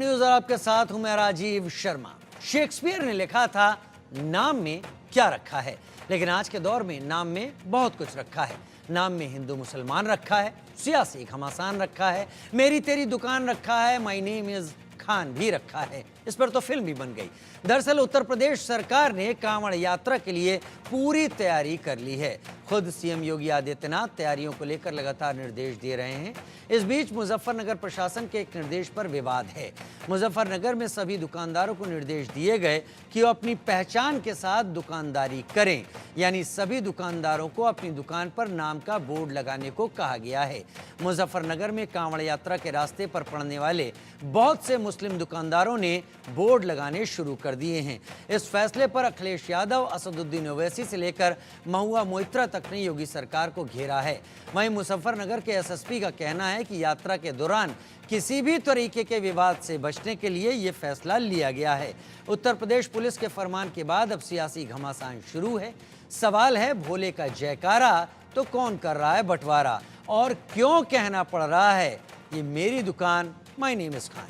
News और आपके साथ हूं मैं राजीव शर्मा। शेक्सपियर ने लिखा था नाम में क्या रखा है, लेकिन आज के दौर में नाम में बहुत कुछ रखा है। नाम में हिंदू मुसलमान रखा है, सियासी घमासान रखा है, मेरी तेरी दुकान रखा है, माय नेम इज खान भी रखा है। इस पर तो फिल्म भी बन गई। दरअसल उत्तर प्रदेश सरकार ने कांवड़ यात्रा के लिए पूरी तैयारी कर ली है। खुद सीएम योगी आदित्यनाथ तैयारियों को लेकर लगातार निर्देश दे रहे हैं। इस बीच मुजफ्फरनगर प्रशासन के एक निर्देश पर विवाद है। मुजफ्फरनगर में सभी दुकानदारों को निर्देश दिए गए कि वो अपनी पहचान के साथ दुकानदारी करें, यानी सभी दुकानदारों को अपनी दुकान पर नाम का बोर्ड लगाने को कहा गया है। मुजफ्फरनगर में कांवड़ यात्रा के रास्ते पर पड़ने वाले बहुत से मुस्लिम दुकानदारों ने बोर्ड लगाने शुरू कर दिए हैं। इस फैसले पर अखिलेश यादव, असदुद्दीन ओवैसी से लेकर महुआ मोइत्रा तक ने योगी सरकार को घेरा है। वहीं मुजफ्फरनगर के एसएसपी का कहना है कि यात्रा के दौरान किसी भी तरीके के विवाद से बचने के लिए यह फैसला लिया गया है। उत्तर प्रदेश पुलिस के फरमान के बाद अब सियासी घमासान शुरू है। सवाल है, भोले का जयकारा तो कौन कर रहा है बंटवारा, और क्यों कहना पड़ रहा है ये मेरी दुकान, माय नेम इज खान।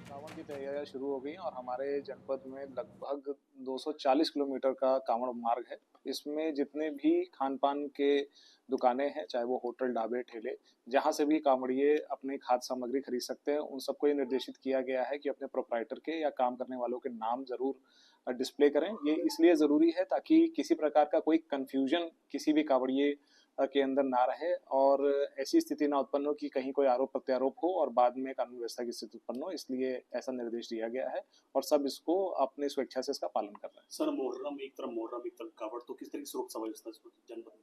सावन की तैयारियां शुरू हो गई हैं और हमारे जनपद में लगभग 240 किलोमीटर का कांवड़ मार्ग है। इसमें जितने भी खान पान के दुकानें हैं, चाहे वो होटल, ढाबे, ठेले, जहां से भी कांवड़िए अपनी खाद्य सामग्री खरीद सकते हैं, उन सबको ये निर्देशित किया गया है कि अपने प्रोप्राइटर के या काम करने वालों के नाम जरूर डिस्प्ले करें। ये इसलिए जरूरी है ताकि किसी प्रकार का कोई कंफ्यूजन किसी भी कांवड़िए के अंदर ना रहे और ऐसी स्थिति ना उत्पन्न हो कि कहीं कोई आरोप प्रत्यारोप हो और बाद में कानून व्यवस्था की स्थिति उत्पन्न हो। इसलिए ऐसा निर्देश दिया गया है और सब इसको अपने स्वेच्छा से इसका पालन कर रहे हैं। सर, मुहर्रम एक तरफ कावड़, तो किस तरह की सुरक्षा व्यवस्था जनपद में?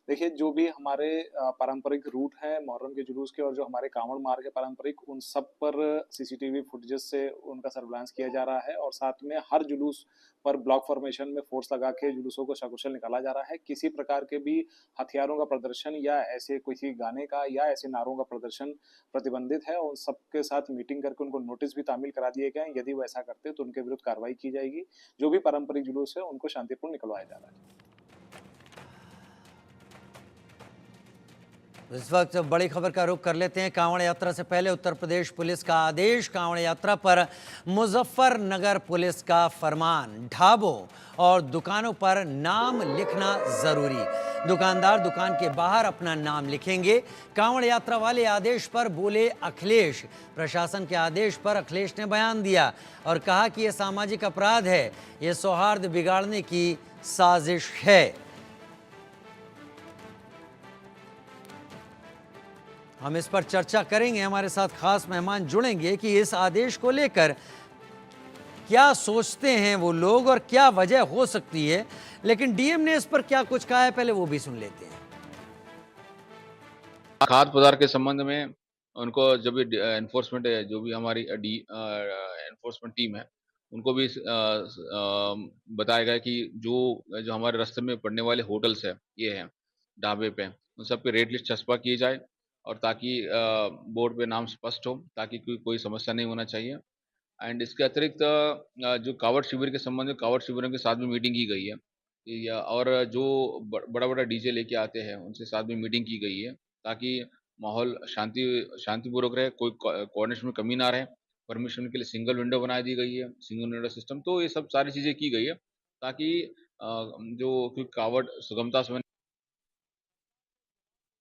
देखिए, जो भी हमारे पारंपरिक रूट है मुहर्रम के जुलूस के और जो हमारे कांवड़ मार्ग है पारंपरिक, उन सब पर सीसीटीवी फुटेजेस से उनका सर्विलांस किया जा रहा है और साथ में हर जुलूस पर ब्लॉक फॉर्मेशन में फोर्स लगा के जुलूसों को सकुशल निकाला जा रहा है। किसी प्रकार के भी हथियारों का प्रदर्शन या ऐसे किसी गाने का या ऐसे नारों का प्रदर्शन प्रतिबंधित है और सबके साथ मीटिंग करके उनको नोटिस भी तामील करा दिए गए हैं। यदि वो ऐसा करते तो उनके विरुद्ध कार्रवाई की जाएगी। जो भी पारंपरिक जुलूस है उनको शांतिपूर्ण निकलवाया जा रहा है। इस वक्त बड़ी खबर का रुख कर लेते हैं। कांवड़ यात्रा से पहले उत्तर प्रदेश पुलिस का आदेश, कांवड़ यात्रा पर मुजफ्फरनगर पुलिस का फरमान, ढाबों और दुकानों पर नाम लिखना जरूरी। दुकानदार दुकान के बाहर अपना नाम लिखेंगे। कांवड़ यात्रा वाले आदेश पर बोले अखिलेश। प्रशासन के आदेश पर अखिलेश ने बयान दिया और कहा कि यह सामाजिक अपराध है, यह सौहार्द बिगाड़ने की साजिश है। हम इस पर चर्चा करेंगे। हमारे साथ खास मेहमान जुड़ेंगे कि इस आदेश को लेकर क्या सोचते हैं वो लोग और क्या वजह हो सकती है। लेकिन डीएम ने इस पर क्या कुछ कहा है, पहले वो भी सुन लेते हैं। खाद्य पदार्थ के संबंध में उनको जो भी एनफोर्समेंट है, जो भी हमारी एनफोर्समेंट टीम है, उनको भी बताया गया कि जो हमारे रास्ते में पड़ने वाले होटल्स है, ये हैं ढाबे पे, उन सब पे रेट लिस्ट चस्पा किए जाए और ताकि बोर्ड पे नाम स्पष्ट हो, ताकि कोई समस्या नहीं होना चाहिए। एंड इसके अतिरिक्त जो कावड़ शिविर के संबंध में कावड़ शिविरों के साथ भी मीटिंग की गई है, और जो बड़ा बड़ा डीजे लेके आते हैं उनसे साथ में मीटिंग की गई है ताकि माहौल शांतिपूर्वक रहे, कोई कोऑर्डिनेशन में कमी ना रहे। परमिशन के लिए सिंगल विंडो बना दी गई है, सिंगल विंडो सिस्टम। तो ये सब सारी चीज़ें की गई है ताकि जो कावड़ सुगमता से।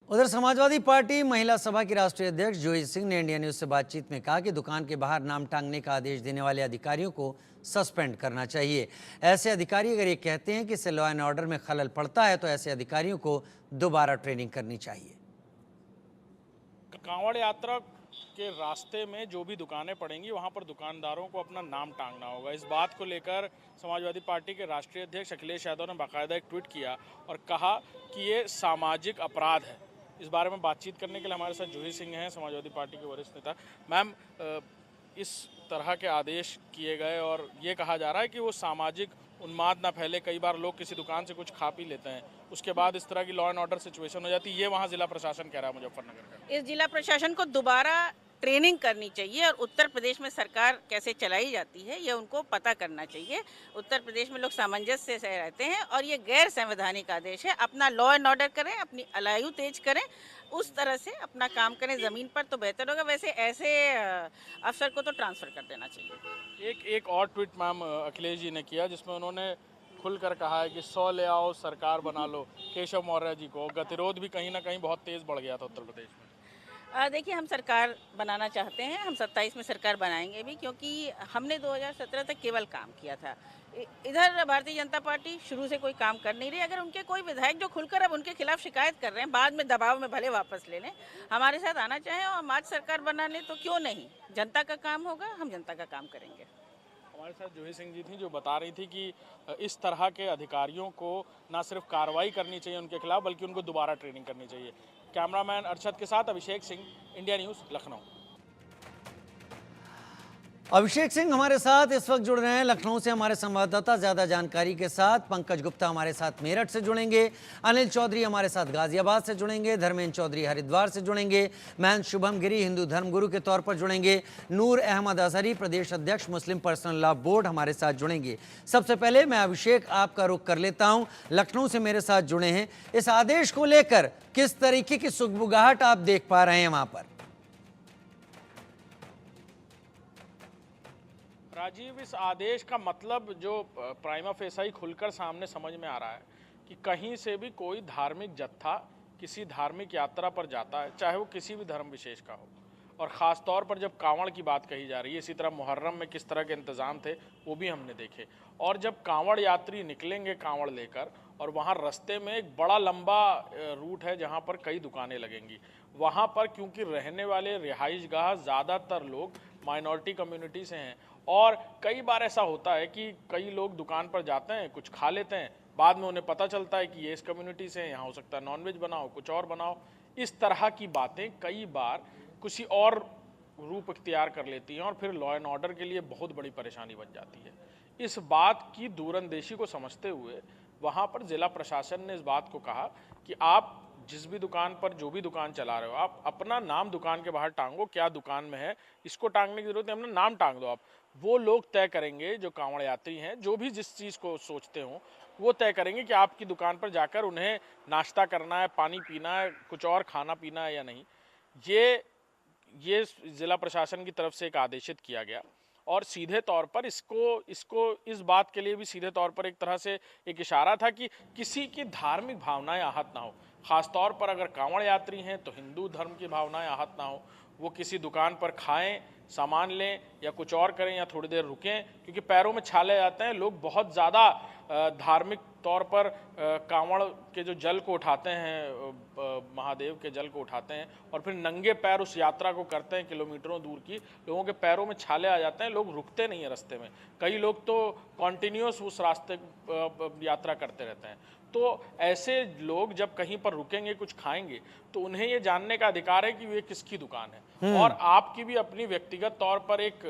उधर समाजवादी पार्टी महिला सभा की राष्ट्रीय अध्यक्ष जोई सिंह ने इंडिया न्यूज से बातचीत में कहा कि दुकान के बाहर नाम टांगने का आदेश देने वाले अधिकारियों को सस्पेंड करना चाहिए। ऐसे अधिकारी अगर ये कहते हैं कि इससे लॉ एंड ऑर्डर में खलल पड़ता है तो ऐसे अधिकारियों को दोबारा ट्रेनिंग करनी चाहिए। कांवड़ यात्रा के रास्ते में जो भी दुकानें पड़ेंगी वहां पर दुकानदारों को अपना नाम टांगना होगा। इस बात को लेकर समाजवादी पार्टी के राष्ट्रीय अध्यक्ष अखिलेश यादव ने बाकायदा एक ट्वीट किया और कहा कि ये सामाजिक अपराध है। इस बारे में बातचीत करने के लिए हमारे साथ जूही सिंह हैं, समाजवादी पार्टी के वरिष्ठ नेता। मैम, इस तरह के आदेश किए गए और ये कहा जा रहा है कि वो सामाजिक उन्माद ना फैले। कई बार लोग किसी दुकान से कुछ खा पी लेते हैं, उसके बाद इस तरह की लॉ एंड ऑर्डर सिचुएशन हो जाती है। ये वहाँ जिला प्रशासन कह रहा है मुजफ्फरनगर का। इस जिला प्रशासन को दोबारा ट्रेनिंग करनी चाहिए और उत्तर प्रदेश में सरकार कैसे चलाई जाती है ये उनको पता करना चाहिए। उत्तर प्रदेश में लोग सामंजस्य से रहते हैं और ये गैर संवैधानिक आदेश है। अपना लॉ एंड ऑर्डर करें, अपनी अलायु तेज करें, उस तरह से अपना काम करें ज़मीन पर तो बेहतर होगा। वैसे ऐसे अफसर को तो ट्रांसफ़र कर देना चाहिए। एक और ट्वीट मैम अखिलेश जी ने किया जिसमें उन्होंने खुलकर कहा है कि 100 ले आओ सरकार बना लो केशव मौर्य जी को। गतिरोध भी कहीं ना कहीं बहुत तेज बढ़ गया था उत्तर प्रदेश में। देखिए, हम सरकार बनाना चाहते हैं, हम 27 में सरकार बनाएंगे भी, क्योंकि हमने 2017 तक केवल काम किया था। इधर भारतीय जनता पार्टी शुरू से कोई काम कर नहीं रही। अगर उनके कोई विधायक जो खुलकर अब उनके खिलाफ शिकायत कर रहे हैं, बाद में दबाव में भले वापस ले लें, हमारे साथ आना चाहें और हम आज सरकार बना लें तो क्यों नहीं। जनता का काम होगा, हम जनता का काम करेंगे। हमारे साथ जूही सिंह जी थी जो बता रही थी कि इस तरह के अधिकारियों को ना सिर्फ कार्रवाई करनी चाहिए उनके खिलाफ, बल्कि उनको दोबारा ट्रेनिंग करनी चाहिए। कैमरामैन अरशद के साथ अभिषेक सिंह, इंडिया न्यूज़, लखनऊ। अभिषेक सिंह हमारे साथ इस वक्त जुड़ रहे हैं लखनऊ से हमारे संवाददाता ज्यादा जानकारी के साथ। पंकज गुप्ता हमारे साथ मेरठ से जुड़ेंगे, अनिल चौधरी हमारे साथ गाजियाबाद से जुड़ेंगे, धर्मेंद्र चौधरी हरिद्वार से जुड़ेंगे, महंत शुभम गिरी हिंदू धर्मगुरु के तौर पर जुड़ेंगे, नूर अहमद अजहरी प्रदेश अध्यक्ष मुस्लिम पर्सनल लॉ बोर्ड हमारे साथ जुड़ेंगे। सबसे पहले मैं अभिषेक आपका रुख कर लेता हूं, लखनऊ से मेरे साथ जुड़े हैं। इस आदेश को लेकर किस तरीके की सुगबुगाहट आप देख पा रहे हैं वहां पर? राजीव, इस आदेश का मतलब जो प्राइमा फेसाई खुलकर सामने समझ में आ रहा है कि कहीं से भी कोई धार्मिक जत्था किसी धार्मिक यात्रा पर जाता है, चाहे वो किसी भी धर्म विशेष का हो, और ख़ास तौर पर जब कांवड़ की बात कही जा रही है, इसी तरह मुहर्रम में किस तरह के इंतज़ाम थे वो भी हमने देखे। और जब कांवड़ यात्री निकलेंगे कांवड़ लेकर, और वहाँ रास्ते में एक बड़ा लंबा रूट है जहाँ पर कई दुकानें लगेंगी, वहाँ पर क्योंकि रहने वाले रिहाइशगाह ज़्यादातर लोग माइनॉरिटी कम्युनिटी से हैं, और कई बार ऐसा होता है कि कई लोग दुकान पर जाते हैं, कुछ खा लेते हैं, बाद में उन्हें पता चलता है कि ये इस कम्युनिटी से हैं, यहाँ हो सकता है नॉनवेज बनाओ, कुछ और बनाओ। इस तरह की बातें कई बार किसी और रूप इख्तियार कर लेती हैं और फिर लॉ एंड ऑर्डर के लिए बहुत बड़ी परेशानी बन जाती है। इस बात की दूरंदेशी को समझते हुए वहाँ पर जिला प्रशासन ने इस बात को कहा कि आप जिस भी दुकान पर जो भी दुकान चला रहे हो, आप अपना नाम दुकान के बाहर टांगो, क्या दुकान में है इसको टांगने की जरूरत है, अपना नाम टांग दो। आप वो लोग तय करेंगे, जो कांवड़ यात्री हैं, जो भी जिस चीज़ को सोचते हों, वो तय करेंगे कि आपकी दुकान पर जाकर उन्हें नाश्ता करना है, पानी पीना है, कुछ और खाना पीना है या नहीं। ये ज़िला प्रशासन की तरफ से एक आदेशित किया गया, और सीधे तौर पर इसको इस बात के लिए भी सीधे तौर पर एक तरह से एक इशारा था कि किसी की धार्मिक भावनाएं आहत ना हो। ख़ास तौर पर अगर कांवड़ यात्री हैं तो हिंदू धर्म की भावनाएं आहत ना हो, वो किसी दुकान पर खाएं, सामान लें या कुछ और करें या थोड़ी देर रुकें, क्योंकि पैरों में छाले आते हैं। लोग बहुत ज़्यादा धार्मिक तौर पर कांवड़ के जो जल को उठाते हैं, महादेव के जल को उठाते हैं और फिर नंगे पैर उस यात्रा को करते हैं किलोमीटरों दूर की। लोगों के पैरों में छाले आ जाते हैं, लोग रुकते नहीं हैं रास्ते में। कई लोग तो कॉन्टिन्यूस उस रास्ते यात्रा करते रहते हैं। तो ऐसे लोग जब कहीं पर रुकेंगे, कुछ खाएंगे, तो उन्हें ये जानने का अधिकार है कि ये किसकी दुकान है। और आपकी भी अपनी व्यक्तिगत तौर पर एक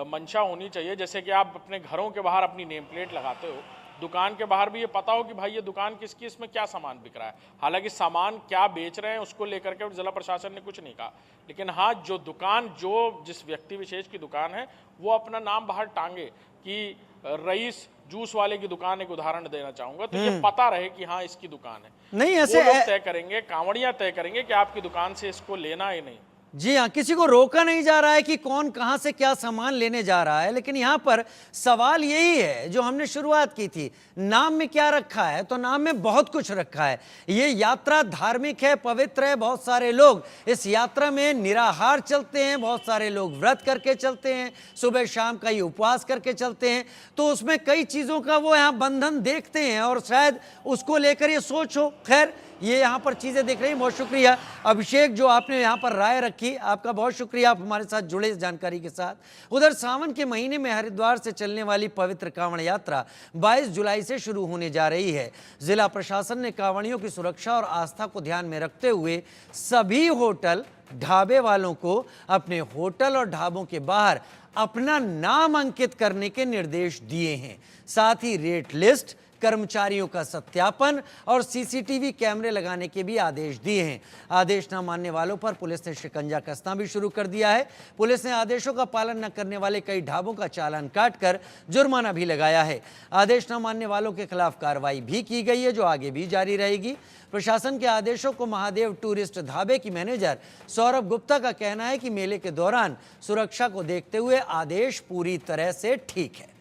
मंशा होनी चाहिए, जैसे कि आप अपने घरों के बाहर अपनी नेम प्लेट लगाते हो, दुकान के बाहर भी ये पता हो कि भाई ये दुकान किसकी, इसमें क्या सामान बिक रहा है। हालांकि सामान क्या बेच रहे हैं उसको लेकर के जिला प्रशासन ने कुछ नहीं कहा, लेकिन हाँ, जो दुकान, जो जिस व्यक्ति विशेष की दुकान है, वो अपना नाम बाहर टांगे कि रईस जूस वाले की दुकान, एक उदाहरण देना चाहूंगा, तो ये पता रहे कि हाँ इसकी दुकान है। नहीं, ऐसे वो लोग तय करेंगे, कांवड़ियां तय करेंगे कि आपकी दुकान से इसको लेना है नहीं। जी हाँ, किसी को रोका नहीं जा रहा है कि कौन कहां से क्या सामान लेने जा रहा है, लेकिन यहां पर सवाल यही है जो हमने शुरुआत की थी, नाम में क्या रखा है? तो नाम में बहुत कुछ रखा है। ये यात्रा धार्मिक है, पवित्र है। बहुत सारे लोग इस यात्रा में निराहार चलते हैं, बहुत सारे लोग व्रत करके चलते हैं, सुबह शाम का ये उपवास करके चलते हैं। तो उसमें कई चीज़ों का वो यहाँ बंधन देखते हैं और शायद उसको लेकर ये सोच हो। खैर, ये यहाँ पर चीज़ें देख रही हैं। बहुत शुक्रिया अभिषेक, जो आपने यहाँ पर राय रखी, आपका बहुत शुक्रिया, आप हमारे साथ जुड़े इस जानकारी के साथ। उधर सावन के महीने में हरिद्वार से चलने वाली पवित्र कांवड़ यात्रा 22 जुलाई से शुरू होने जा रही है। जिला प्रशासन ने कांवड़ियों की सुरक्षा और आस्था को ध्यान में रखते हुए सभी होटल ढाबे वालों को अपने होटल और ढाबों के बाहर अपना नाम अंकित करने के निर्देश दिए हैं। साथ ही रेट लिस्ट, कर्मचारियों का सत्यापन और सीसीटीवी कैमरे लगाने के भी आदेश दिए हैं। आदेश न मानने वालों पर पुलिस ने शिकंजा कसना भी शुरू कर दिया है। पुलिस ने आदेशों का पालन न करने वाले कई ढाबों का चालान काटकर जुर्माना भी लगाया है। आदेश न मानने वालों के खिलाफ कार्रवाई भी की गई है, जो आगे भी जारी रहेगी। प्रशासन के आदेशों को महादेव टूरिस्ट ढाबे की मैनेजर सौरभ गुप्ता का कहना है कि मेले के दौरान सुरक्षा को देखते हुए आदेश पूरी तरह से ठीक है।